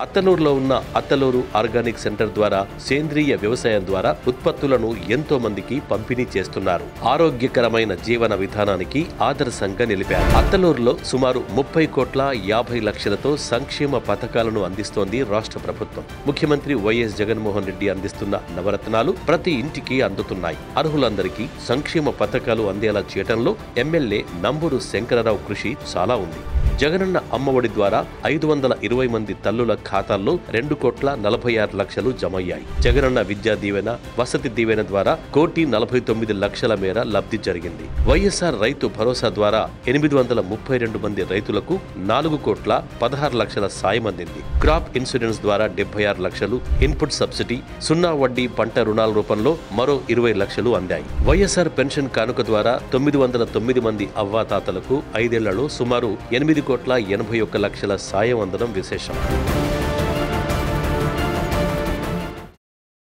అత్తలూరులో ఉన్న Attaluru organic centre ద్వారా సేంద్రియ వ్యవసాయం ద్వారా ఉత్పత్తులను ఎంతో మందికి పంపిణీ చేస్తున్నారు. ఆరోగ్యకరమైన జీవన విధానానికి ఆదర్శంగా నిలిపారు. అత్తలూరులో సుమారు 30,50,00,000తో సంక్షేమ పథకాలను అందిస్తోంది రాష్ట్ర ప్రభుత్వం. ముఖ్యమంత్రి వైఎస్ జగన్మోహన్ రెడ్డి అందిస్తున్న నవరత్నాలు ప్రతి ఇంటికి అందుతున్నాయి. అర్హులందరికీ సంక్షేమ పథకాలు అందేలా చేయడంలో ఎమ్మెల్యే నంబూరు శంకరరావు కృషి చాలా ఉంది. జగనన్న అమ్మఒడి ద్వారా 520 మంది తల్లుల ఖాతాల్లో 2,46,00,000 జమయ్యాయి. జగనన్న విద్యా దీవెన, వసతి దీవెన ద్వారా 1,49,00,000 మేర లబ్ధి జరిగింది. వైఎస్ఆర్ రైతు భరోసా ద్వారా 832 మంది రైతులకు 4,16,00,000 సాయం అందింది. క్రాప్ ఇన్సూరెన్స్ ద్వారా 76 లక్షలు, ఇన్పుట్ సబ్సిడీ, 0 వడ్డీ పంట రుణాల రూపంలో మరో 20 లక్షలు అందాయి. వైఎస్ఆర్ పెన్షన్ కానుక ద్వారా 909 మంది అవ్వాతాతలకు 5 ఏళ్లలో సుమారు 8,81,00,000 సాయం అందడం విశేషం.